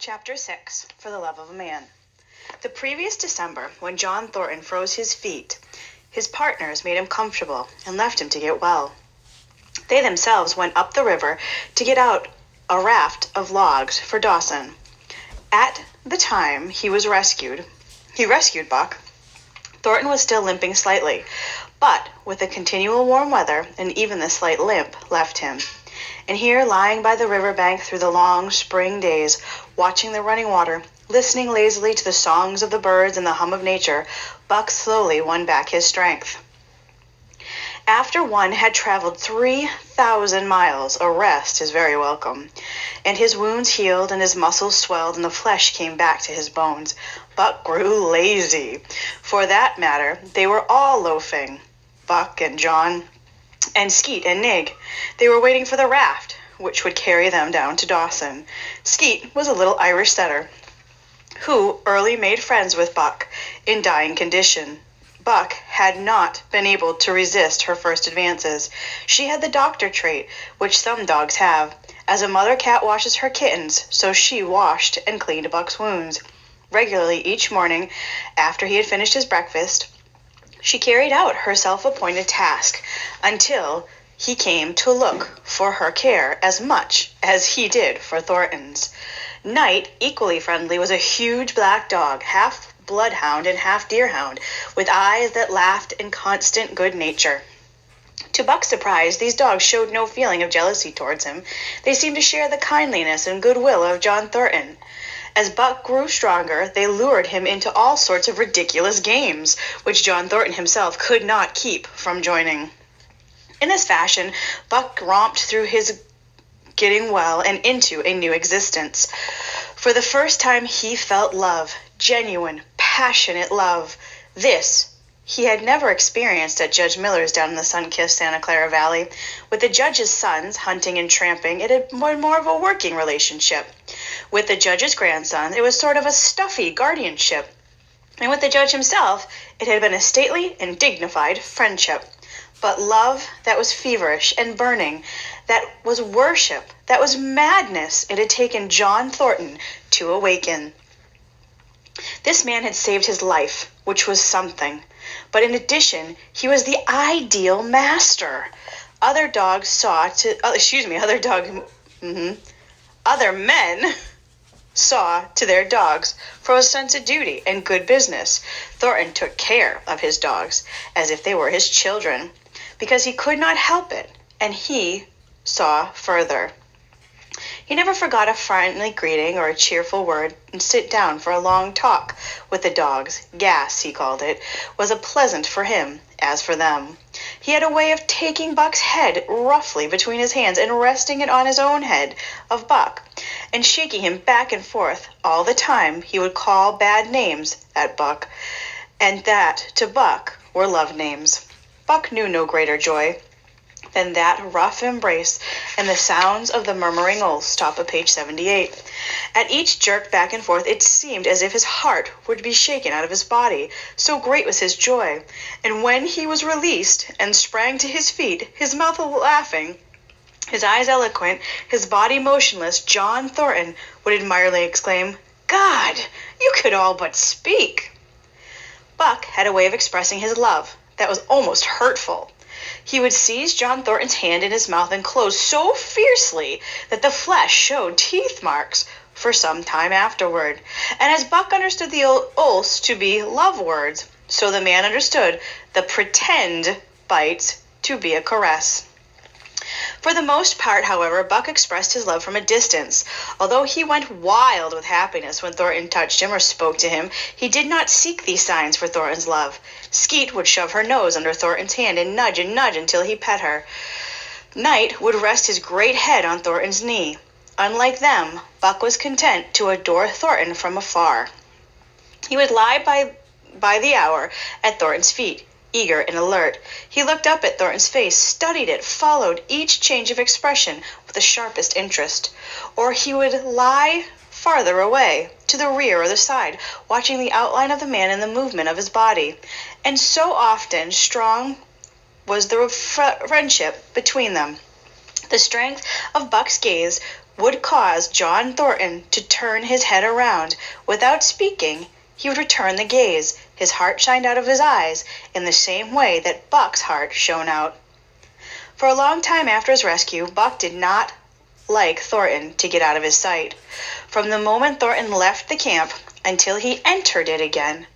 Chapter 6, For the Love of a Man. The previous December, when John Thornton froze his feet, his partners made him comfortable and left him to get well. They themselves went up the river to get out a raft of logs for Dawson. At the time he rescued Buck. Thornton was still limping slightly, but with the continual warm weather and even the slight limp left him. And here, lying by the river bank through the long spring days, watching the running water, listening lazily to the songs of the birds and the hum of nature, Buck slowly won back his strength. After one had traveled 3,000 miles, a rest is very welcome, and his wounds healed and his muscles swelled and the flesh came back to his bones. Buck grew lazy. For that matter, they were all loafing, Buck and John and Skeet and Nig. They were waiting for the raft, which would carry them down to Dawson. Skeet was a little Irish setter, who early made friends with Buck in dying condition. Buck had not been able to resist her first advances. She had the doctor trait, which some dogs have. As a mother cat washes her kittens, so she washed and cleaned Buck's wounds. Regularly each morning, after he had finished his breakfast, she carried out her self-appointed task until he came to look for her care as much as he did for Thornton's. Night, equally friendly, was a huge black dog, half bloodhound and half deerhound, with eyes that laughed in constant good nature. To Buck's surprise, these dogs showed no feeling of jealousy towards him. They seemed to share the kindliness and goodwill of John Thornton. As Buck grew stronger, they lured him into all sorts of ridiculous games, which John Thornton himself could not keep from joining. In this fashion, Buck romped through his getting well and into a new existence. For the first time he felt love, genuine, passionate love. This he had never experienced at Judge Miller's down in the sun-kissed Santa Clara Valley. With the judge's sons, hunting and tramping, it had been more of a working relationship. With the judge's grandson, it was sort of a stuffy guardianship. And with the judge himself, it had been a stately and dignified friendship. But love that was feverish and burning, that was worship, that was madness, it had taken John Thornton to awaken. This man had saved his life, which was something. But in addition, he was the ideal master. Other men saw to their dogs for a sense of duty and good business. Thornton took care of his dogs as if they were his children, because he could not help it, and he saw further. He never forgot a friendly greeting or a cheerful word, and sit down for a long talk with the dogs. Gas, he called it, was a pleasant for him as for them. He had a way of taking Buck's head roughly between his hands and resting it on his own head of Buck, and shaking him back and forth. All the time he would call bad names at Buck, and that to Buck were love names. Buck knew no greater joy than that rough embrace and the sounds of the murmuring oaths, top of page 78. At each jerk back and forth, it seemed as if his heart would be shaken out of his body, so great was his joy. And when he was released and sprang to his feet, his mouth laughing, his eyes eloquent, his body motionless, John Thornton would admiringly exclaim, "God, you could all but speak." Buck had a way of expressing his love that was almost hurtful. He would seize John Thornton's hand in his mouth and close so fiercely that the flesh showed teeth marks for some time afterward. And as Buck understood the oaths to be love words, so the man understood the pretend bites to be a caress. For the most part, however, Buck expressed his love from a distance. Although he went wild with happiness when Thornton touched him or spoke to him, he did not seek these signs for Thornton's love. Skeet would shove her nose under Thornton's hand and nudge until he pet her. Night would rest his great head on Thornton's knee. Unlike them, Buck was content to adore Thornton from afar. He would lie by the hour at Thornton's feet, eager and alert. He looked up at Thornton's face, studied it, followed each change of expression with the sharpest interest. Or he would lie farther away, to the rear or the side, watching the outline of the man and the movement of his body. And so often strong was the friendship between them. The strength of Buck's gaze would cause John Thornton to turn his head around. Without speaking, he would return the gaze. His heart shined out of his eyes in the same way that Buck's heart shone out. For a long time after his rescue, Buck did not like Thornton to get out of his sight. From the moment Thornton left the camp until he entered it again,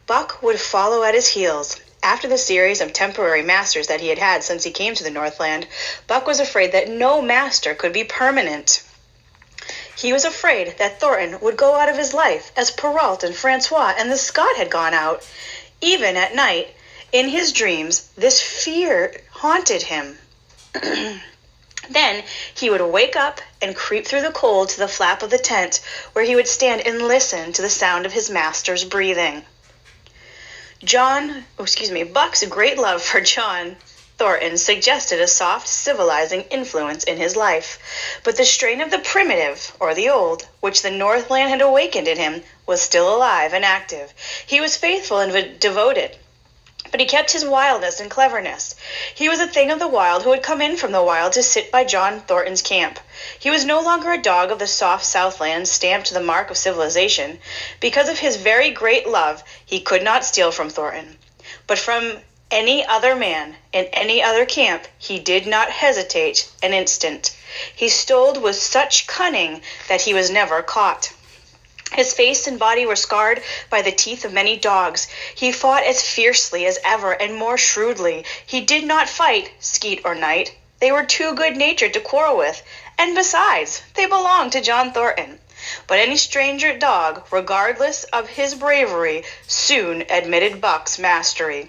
Buck would follow at his heels. After the series of temporary masters that he had had since he came to the Northland, Buck was afraid that no master could be permanent. He was afraid that Thornton would go out of his life as Perrault and Francois and the Scot had gone out. Even at night, in his dreams, this fear haunted him. Then he would wake up and creep through the cold to the flap of the tent, where he would stand and listen to the sound of his master's breathing. Buck's great love for John Thornton suggested a soft, civilizing influence in his life, but the strain of the primitive, or the old, which the Northland had awakened in him, was still alive and active. He was faithful and devoted, but he kept his wildness and cleverness. He was a thing of the wild who had come in from the wild to sit by John Thornton's camp. He was no longer a dog of the soft Southland stamped to the mark of civilization. Because of his very great love, he could not steal from Thornton. But from any other man in any other camp, he did not hesitate an instant. He stole with such cunning that he was never caught. His face and body were scarred by the teeth of many dogs. He fought as fiercely as ever and more shrewdly. He did not fight Skeet or Knight. They were too good-natured to quarrel with, and besides, they belonged to John Thornton. But any stranger dog, regardless of his bravery, soon admitted Buck's mastery.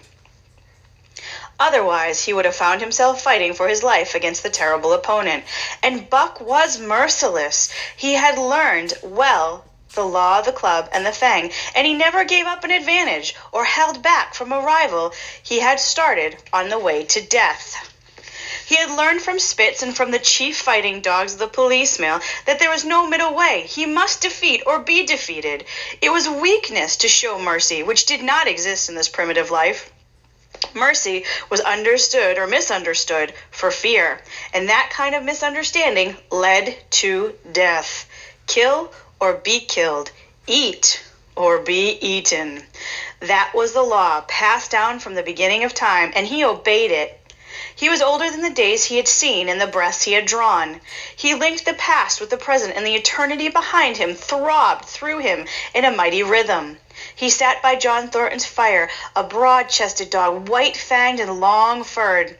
Otherwise, he would have found himself fighting for his life against the terrible opponent. And Buck was merciless. He had learned well the law of the club and the fang, and he never gave up an advantage or held back from a rival he had started on the way to death. He had learned from Spitz and from the chief fighting dogs of the police mail that there was no middle way. He must defeat or be defeated. It was weakness to show mercy, which did not exist in this primitive life. Mercy was understood or misunderstood for fear, and that kind of misunderstanding led to death. Kill or be killed, eat or be eaten. That was the law passed down from the beginning of time, and he obeyed it. He was older than the days he had seen and the breaths he had drawn. He linked the past with the present, and the eternity behind him throbbed through him in a mighty rhythm. He sat by John Thornton's fire, a broad-chested dog, white-fanged and long-furred.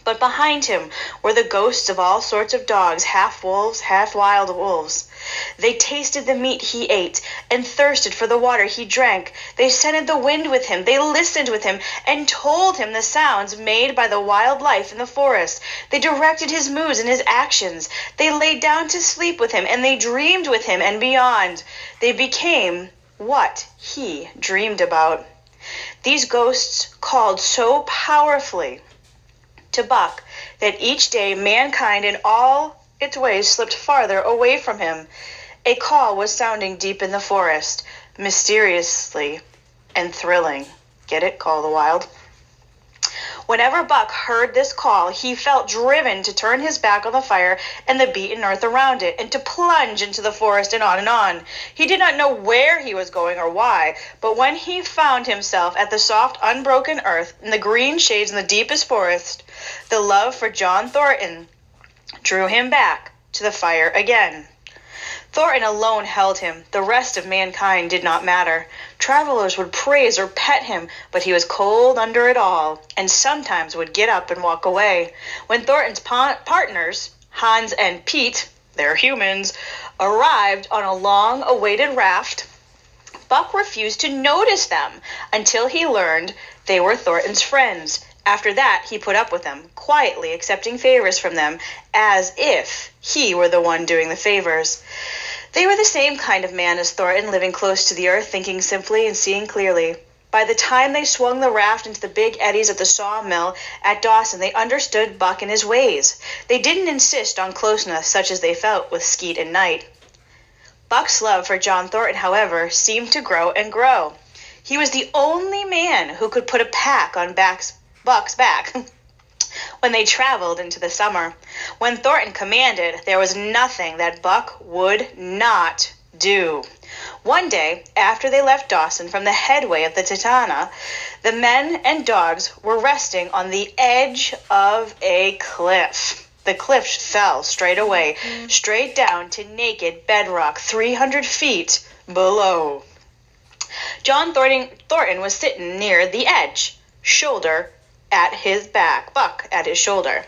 But behind him were the ghosts of all sorts of dogs, half wolves, half wild wolves. They tasted the meat he ate and thirsted for the water he drank. They scented the wind with him. They listened with him and told him the sounds made by the wild life in the forest. They directed his moods and his actions. They lay down to sleep with him, and they dreamed with him and beyond. They became what he dreamed about. These ghosts called so powerfully to Buck that each day mankind in all its ways slipped farther away from him. A call was sounding deep in the forest, mysteriously and thrilling. Get it? Call of the Wild. Whenever Buck heard this call, he felt driven to turn his back on the fire and the beaten earth around it, and to plunge into the forest and on and on. He did not know where he was going or why, but when he found himself at the soft, unbroken earth, in the green shades in the deepest forest, the love for John Thornton drew him back to the fire again. Thornton alone held him. The rest of mankind did not matter. Travelers would praise or pet him, but he was cold under it all, and sometimes would get up and walk away. When Thornton's partners, Hans and Pete, they're humans, arrived on a long-awaited raft, Buck refused to notice them until he learned they were Thornton's friends. After that, he put up with them, quietly accepting favors from them, as if he were the one doing the favors. They were the same kind of man as Thornton, living close to the earth, thinking simply and seeing clearly. By the time they swung the raft into the big eddies at the sawmill at Dawson, they understood Buck and his ways. They didn't insist on closeness such as they felt with Skeet and Knight. Buck's love for John Thornton, however, seemed to grow and grow. He was the only man who could put a pack on Buck's back. when they traveled into the summer. When Thornton commanded, there was nothing that Buck would not do. One day, after they left Dawson from the headway of the Titana, the men and dogs were resting on the edge of a cliff. The cliff fell straight away, straight down to naked bedrock 300 feet below. John Thornton was sitting near the edge, shoulder at his back, Buck at his shoulder.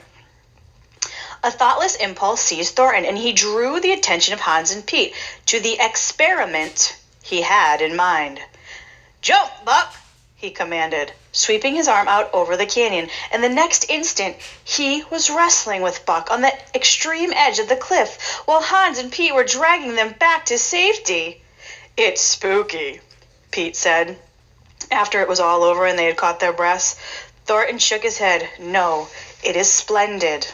A thoughtless impulse seized Thornton, and he drew the attention of Hans and Pete to the experiment he had in mind. "Jump, Buck," he commanded, sweeping his arm out over the canyon, and the next instant he was wrestling with Buck on the extreme edge of the cliff, while Hans and Pete were dragging them back to safety. "It's spooky," Pete said, after it was all over and they had caught their breaths. Thornton shook his head. "No, it is splendid.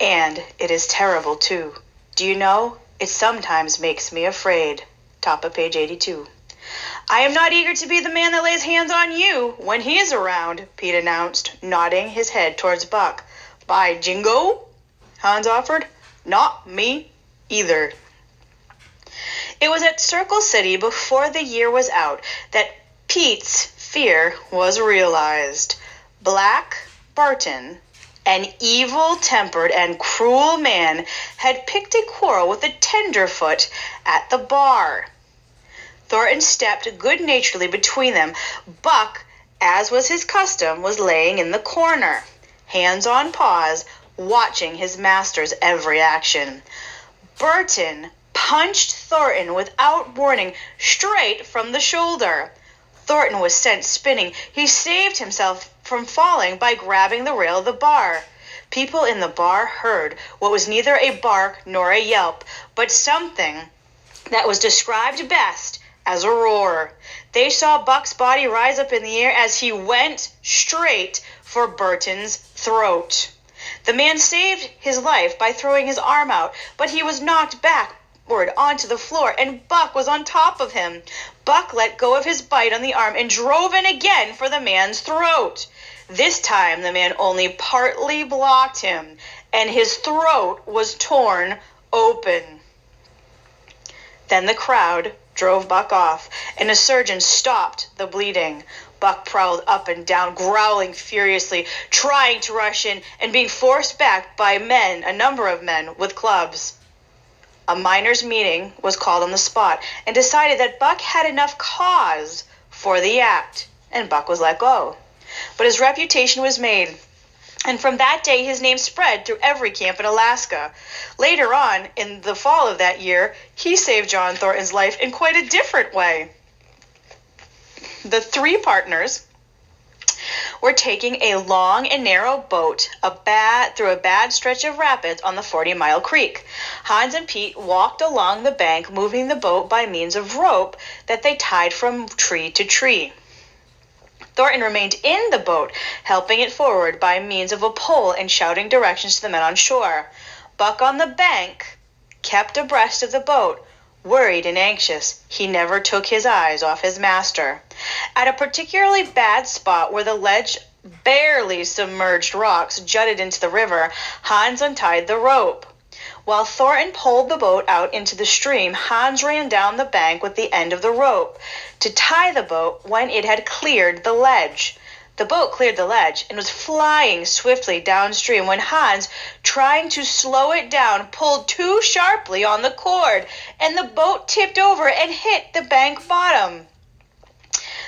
And it is terrible, too. Do you know, it sometimes makes me afraid." Top of page 82. "I am not eager to be the man that lays hands on you when he is around," Pete announced, nodding his head towards Buck. "By jingo," Hans offered. "Not me either." It was at Circle City before the year was out that Pete's fear was realized. Black Barton, an evil-tempered and cruel man, had picked a quarrel with a tenderfoot at the bar. Thornton stepped good-naturedly between them. Buck, as was his custom, was laying in the corner, hands on paws, watching his master's every action. Burton punched Thornton without warning, straight from the shoulder. Thornton was sent spinning. He saved himself from falling by grabbing the rail of the bar. People in the bar heard what was neither a bark nor a yelp, but something that was described best as a roar. They saw Buck's body rise up in the air as he went straight for Burton's throat. The man saved his life by throwing his arm out, but he was knocked backward onto the floor, and Buck was on top of him. Buck let go of his bite on the arm and drove in again for the man's throat. This time the man only partly blocked him, and his throat was torn open. Then the crowd drove Buck off, and a surgeon stopped the bleeding. Buck prowled up and down, growling furiously, trying to rush in, and being forced back by a number of men with clubs. A miners' meeting was called on the spot and decided that Buck had enough cause for the act, and Buck was let go. But his reputation was made, and from that day his name spread through every camp in Alaska. Later on, in the fall of that year, he saved John Thornton's life in quite a different way. The three partners were taking a long and narrow boat through a bad stretch of rapids on the 40-mile creek. Hans and Pete walked along the bank, moving the boat by means of rope that they tied from tree to tree. Thornton remained in the boat, helping it forward by means of a pole and shouting directions to the men on shore. Buck on the bank kept abreast of the boat. Worried and anxious, he never took his eyes off his master. At a particularly bad spot where the ledge barely submerged rocks jutted into the river, Hans untied the rope. While Thornton pulled the boat out into the stream, Hans ran down the bank with the end of the rope to tie the boat when it had cleared the ledge. The boat cleared the ledge and was flying swiftly downstream when Hans, trying to slow it down, pulled too sharply on the cord, and the boat tipped over and hit the bank bottom.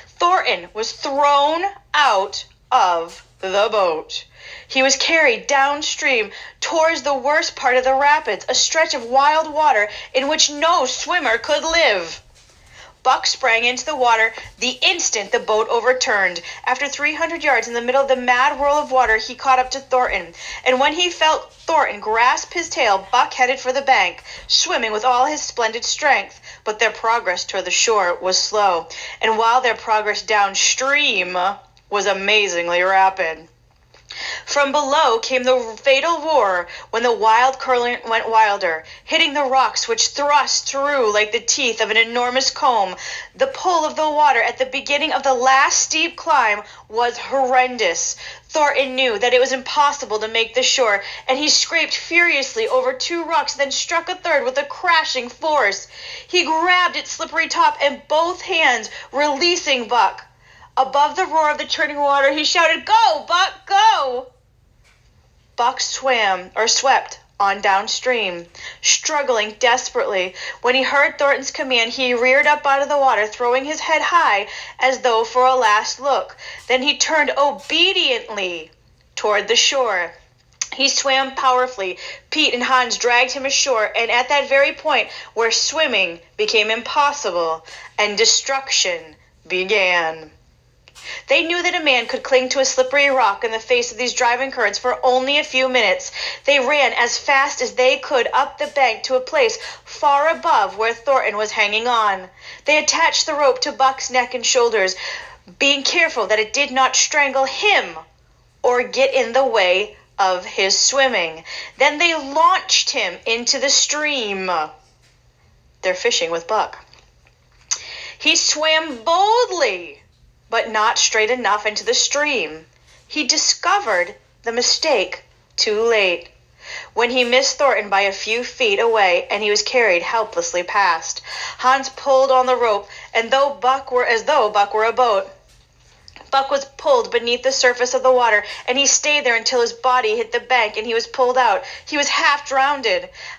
Thornton was thrown out of the boat. He was carried downstream towards the worst part of the rapids, a stretch of wild water in which no swimmer could live. Buck sprang into the water the instant the boat overturned. After 300 yards in the middle of the mad whirl of water, he caught up to Thornton, and when he felt Thornton grasp his tail, Buck headed for the bank, swimming with all his splendid strength. But their progress toward the shore was slow, and while their progress downstream was amazingly rapid. From below came the fatal roar when the wild current went wilder, hitting the rocks which thrust through like the teeth of an enormous comb. The pull of the water at the beginning of the last steep climb was horrendous. Thornton knew that it was impossible to make the shore, and he scraped furiously over 2 rocks, then struck a third with a crashing force. He grabbed its slippery top in both hands, releasing Buck. Above the roar of the churning water, he shouted, "Go, Buck, go!" Buck swept on downstream, struggling desperately. When he heard Thornton's command, he reared up out of the water, throwing his head high as though for a last look. Then he turned obediently toward the shore. He swam powerfully. Pete and Hans dragged him ashore, and at that very point where swimming became impossible and destruction began. They knew that a man could cling to a slippery rock in the face of these driving currents for only a few minutes. They ran as fast as they could up the bank to a place far above where Thornton was hanging on. They attached the rope to Buck's neck and shoulders, being careful that it did not strangle him or get in the way of his swimming. Then they launched him into the stream. They're fishing with Buck. He swam boldly, but not straight enough into the stream. He discovered the mistake too late, when he missed Thornton by a few feet away, and he was carried helplessly past. Hans pulled on the rope, and as though Buck were a boat. Buck was pulled beneath the surface of the water, and he stayed there until his body hit the bank and he was pulled out. He was half drowned.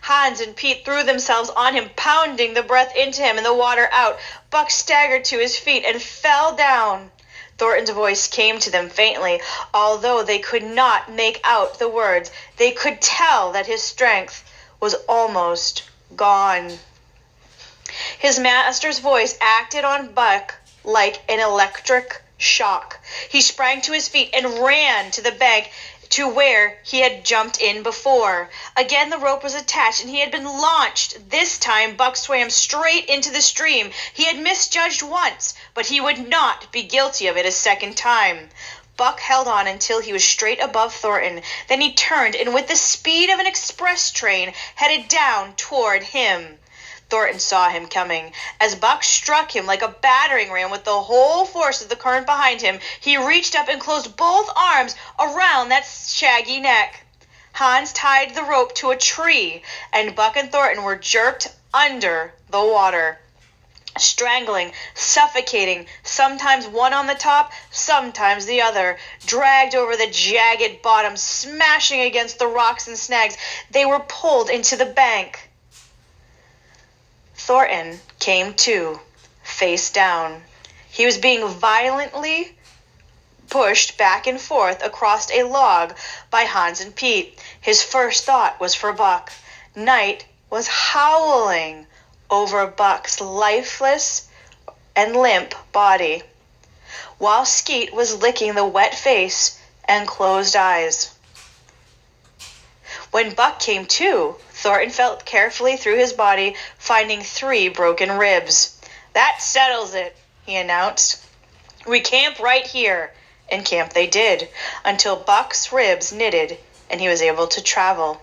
Hans and Pete threw themselves on him, pounding the breath into him and the water out. Buck staggered to his feet and fell down. Thornton's voice came to them faintly. Although they could not make out the words, they could tell that his strength was almost gone. His master's voice acted on Buck like an electric shock. He sprang to his feet and ran to the bank to where he had jumped in before. Again the rope was attached and he had been launched. This time Buck swam straight into the stream. He had misjudged once, but he would not be guilty of it a second time. Buck held on until he was straight above Thornton. Then he turned and with the speed of an express train headed down toward him. Thornton saw him coming. As Buck struck him like a battering ram with the whole force of the current behind him, he reached up and closed both arms around that shaggy neck. Hans tied the rope to a tree, and Buck and Thornton were jerked under the water, strangling, suffocating, sometimes one on the top, sometimes the other, dragged over the jagged bottom, smashing against the rocks and snags. They were pulled into the bank. Thornton came to, face down. He was being violently pushed back and forth across a log by Hans and Pete. His first thought was for Buck. Night was howling over Buck's lifeless and limp body, while Skeet was licking the wet face and closed eyes. When Buck came to, Thornton felt carefully through his body, finding 3 broken ribs. "That settles it," he announced. "We camp right here." And camp they did, until Buck's ribs knitted and he was able to travel.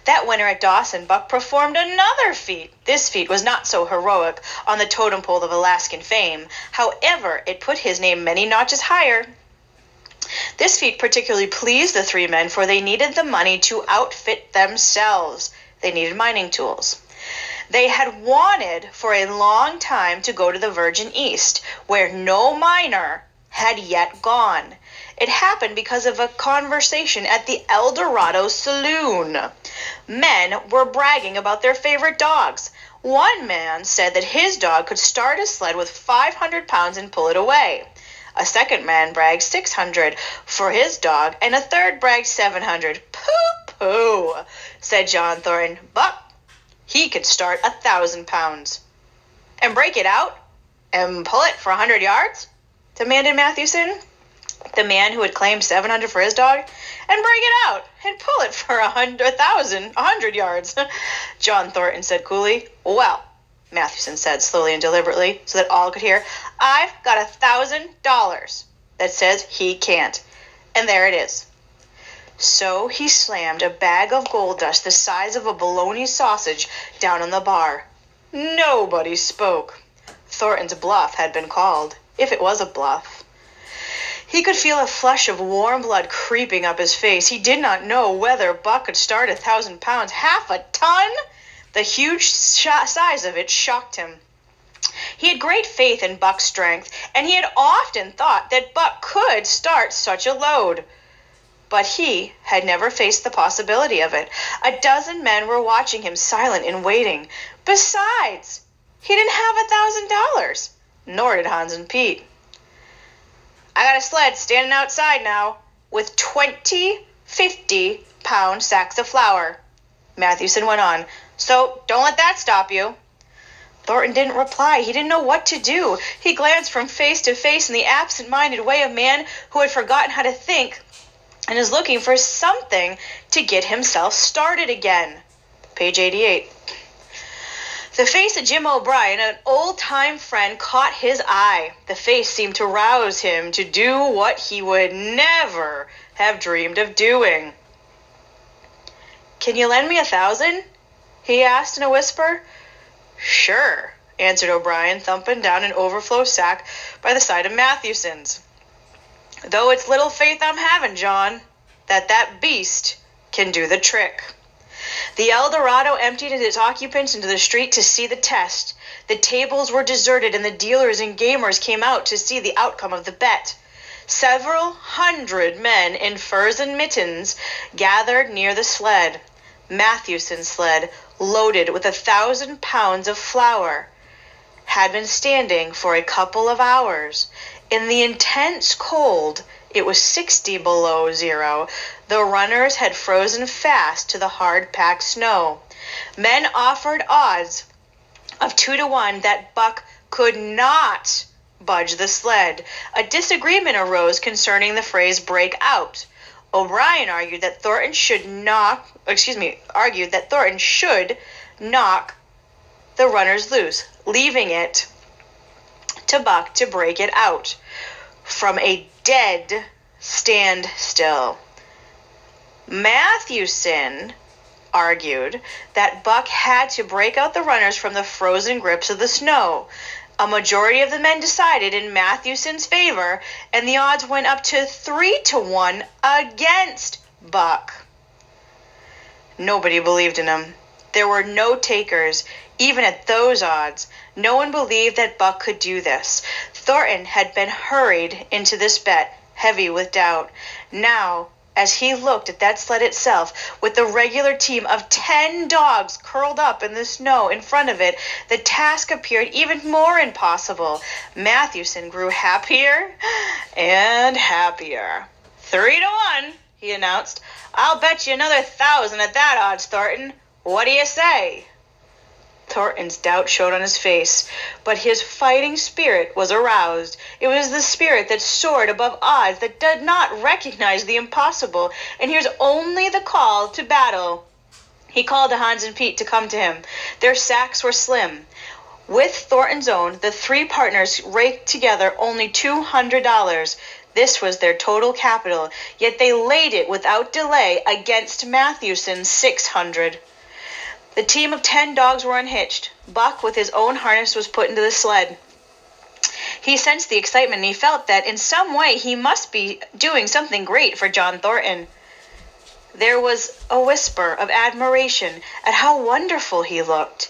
That winter at Dawson, Buck performed another feat. This feat was not so heroic on the totem pole of Alaskan fame. However, it put his name many notches higher. This feat particularly pleased the 3 men, for they needed the money to outfit themselves. They needed mining tools. They had wanted for a long time to go to the Virgin East, where no miner had yet gone. It happened because of a conversation at the El Dorado Saloon. Men were bragging about their favorite dogs. One man said that his dog could start a sled with 500 pounds and pull it away. A second man bragged 600 for his dog, and a third bragged 700. "Pooh-pooh," said John Thornton. "Buck, he could start 1,000 pounds. "And break it out and pull it for 100 yards?" demanded Mathewson, the man who had claimed 700 for his dog. "And break it out and pull it for 100 yards," John Thornton said coolly. "Well," Mathewson said slowly and deliberately so that all could hear, "I've got $1,000 that says he can't. And there it is. So he slammed a bag of gold dust the size of a bologna sausage down on the bar. Nobody spoke. Thornton's bluff had been called, if it was a bluff. He could feel a flush of warm blood creeping up his face. He did not know whether Buck could start 1,000 pounds, half a ton. The huge size of it shocked him. He had great faith in Buck's strength, and he had often thought that Buck could start such a load. But he had never faced the possibility of it. A dozen men were watching him, silent and waiting. Besides, he didn't have $1,000, nor did Hans and Pete. I got a sled standing outside now with 20 50-pound sacks of flour, Matthewson went on. So don't let that stop you. Thornton didn't reply. He didn't know what to do. He glanced from face to face in the absent-minded way of a man who had forgotten how to think and is looking for something to get himself started again. Page 88. The face of Jim O'Brien, an old-time friend, caught his eye. The face seemed to rouse him to do what he would never have dreamed of doing. Can you lend me 1,000? He asked in a whisper. Sure, answered O'Brien, thumping down an overflow sack by the side of Matthewson's. Though it's little faith I'm having, John, that beast can do the trick. The El Dorado emptied its occupants into the street to see the test. The tables were deserted and the dealers and gamers came out to see the outcome of the bet. Several hundred men in furs and mittens gathered near the sled. Matthewson's sled, loaded with 1,000 pounds of flour, had been standing for a couple of hours. In the intense cold, it was 60 below zero. The runners had frozen fast to the hard-packed snow. Men offered odds of 2-to-1 that Buck could not budge the sled. A disagreement arose concerning the phrase break out. O'Brien argued that Thornton should knock the runners loose, leaving it to Buck to break it out from a dead standstill. Matthewson argued that Buck had to break out the runners from the frozen grips of the snow. A majority of the men decided in Matthewson's favor, and the odds went up to 3-to-1 against Buck. Nobody believed in him. There were no takers, even at those odds. No one believed that Buck could do this. Thornton had been hurried into this bet, heavy with doubt. Now, as he looked at that sled itself, with the regular team of 10 dogs curled up in the snow in front of it, the task appeared even more impossible. Matthewson grew happier and happier. 3-to-1, he announced. I'll bet you another 1,000 at that odds, Thornton. What do you say? Thornton's doubt showed on his face, but his fighting spirit was aroused. It was the spirit that soared above odds, that did not recognize the impossible, and hears only the call to battle. He called to Hans and Pete to come to him. Their sacks were slim. With Thornton's own, the three partners raked together only $200. This was their total capital, yet they laid it without delay against Matthewson's $600. The team of 10 dogs were unhitched. Buck, with his own harness, was put into the sled. He sensed the excitement, and he felt that in some way he must be doing something great for John Thornton. There was a whisper of admiration at how wonderful he looked.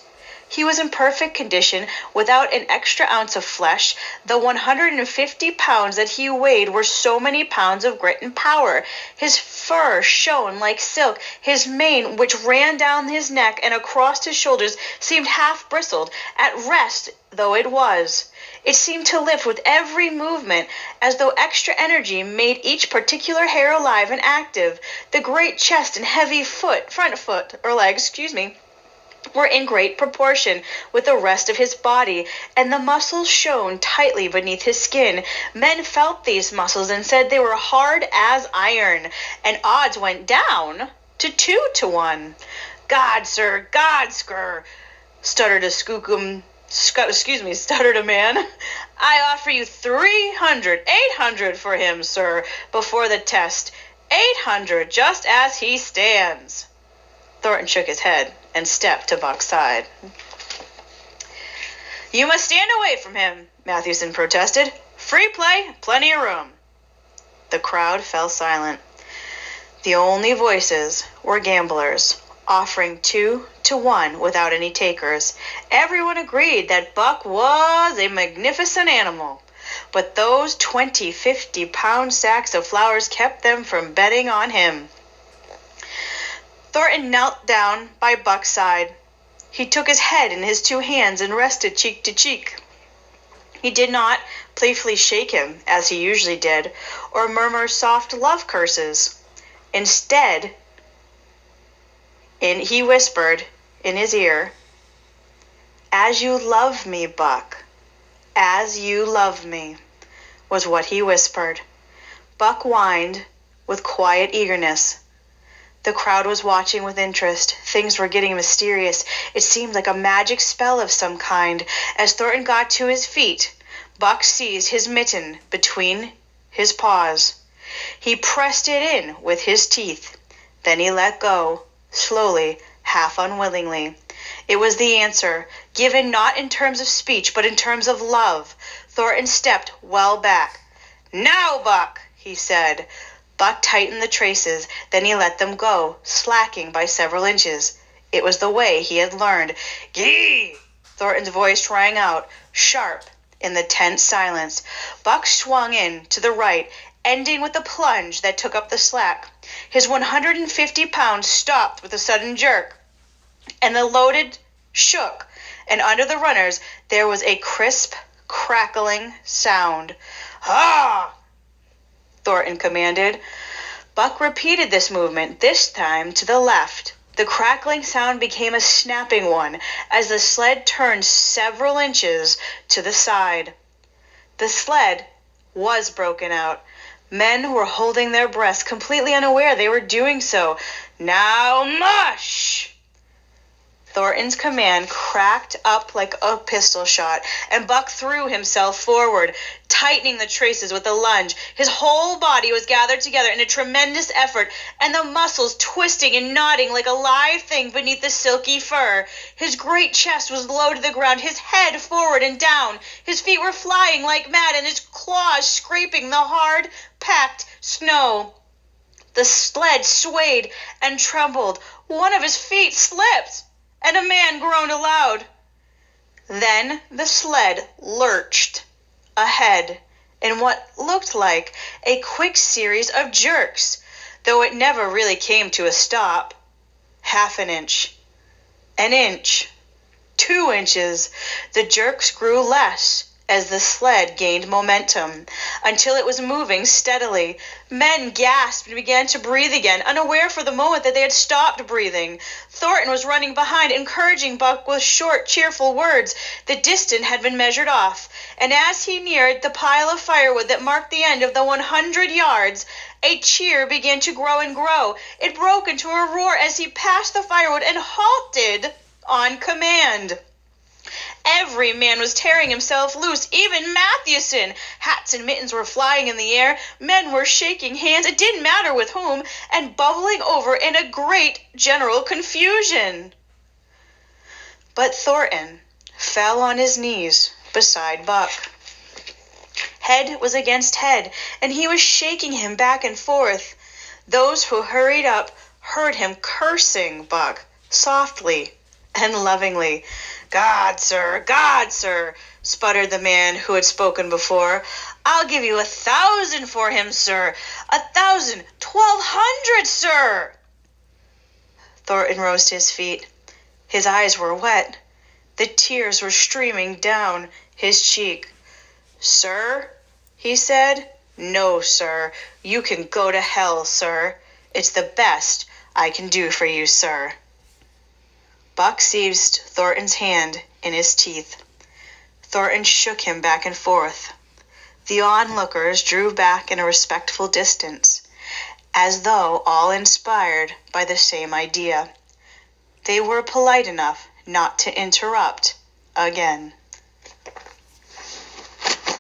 He was in perfect condition, without an extra ounce of flesh. The 150 pounds that he weighed were so many pounds of grit and power. His fur shone like silk. His mane, which ran down his neck and across his shoulders, seemed half bristled, at rest though it was. It seemed to lift with every movement, as though extra energy made each particular hair alive and active. The great chest and heavy legs, were in great proportion with the rest of his body, and the muscles shone tightly beneath his skin. Men felt these muscles and said they were hard as iron, and odds went down to 2-to-1. God, sir, stuttered a man. I offer you 300, 800 for him, sir, before the test, 800, just as he stands. Thornton shook his head and stepped to Buck's side. You must stand away from him, Mathewson protested. Free play, plenty of room. The crowd fell silent. The only voices were gamblers, offering 2 to 1 without any takers. Everyone agreed that Buck was a magnificent animal, but those 20, 50-pound sacks of flowers kept them from betting on him. Thornton knelt down by Buck's side. He took his head in his 2 hands and rested cheek to cheek. He did not playfully shake him, as he usually did, or murmur soft love curses. Instead, he whispered in his ear, "As you love me, Buck, as you love me," was what he whispered. Buck whined with quiet eagerness. The crowd was watching with interest. Things were getting mysterious. It seemed like a magic spell of some kind. As Thornton got to his feet, Buck seized his mitten between his paws. He pressed it in with his teeth. Then he let go, slowly, half unwillingly. It was the answer, given not in terms of speech, but in terms of love. Thornton stepped well back. "Now, Buck," he said. Buck tightened the traces, then he let them go, slacking by several inches. It was the way he had learned. "Gee!" Thornton's voice rang out, sharp in the tense silence. Buck swung in to the right, ending with a plunge that took up the slack. His 150 pounds stopped with a sudden jerk, and the loaded shook, and under the runners there was a crisp, crackling sound. "Ah!" Thornton commanded. Buck repeated this movement, this time to the left. The crackling sound became a snapping one as the sled turned several inches to the side. The sled was broken out. Men were holding their breaths, completely unaware they were doing so. "Now, mush!" Thornton's command cracked up like a pistol shot, and Buck threw himself forward, tightening the traces with a lunge. His whole body was gathered together in a tremendous effort, and the muscles twisting and knotting like a live thing beneath the silky fur. His great chest was low to the ground, his head forward and down. His feet were flying like mad, and his claws scraping the hard, packed snow. The sled swayed and trembled. One of his feet slipped, and a man groaned aloud. Then the sled lurched ahead in what looked like a quick series of jerks, though it never really came to a stop. Half an inch, 2 inches. The jerks grew less as the sled gained momentum, until it was moving steadily. Men gasped and began to breathe again, unaware for the moment that they had stopped breathing. Thornton was running behind, encouraging Buck with short, cheerful words. The distance had been measured off, and as he neared the pile of firewood that marked the end of the 100 yards, a cheer began to grow and grow. It broke into a roar as he passed the firewood and halted on command. Every man was tearing himself loose, even Mathewson. Hats and mittens were flying in the air. Men were shaking hands, it didn't matter with whom, and bubbling over in a great general confusion. But Thornton fell on his knees beside Buck. Head was against head, and he was shaking him back and forth. Those who hurried up heard him cursing Buck softly and lovingly. God, sir, sputtered the man who had spoken before. "I'll give you 1,000 for him, sir. 1,000, 1,200, sir." Thornton rose to his feet. His eyes were wet. The tears were streaming down his cheek. "Sir," he said. "No, sir. You can go to hell, sir. It's the best I can do for you, sir." Buck seized Thornton's hand in his teeth. Thornton shook him back and forth. The onlookers drew back in a respectful distance, as though all inspired by the same idea. They were polite enough not to interrupt again.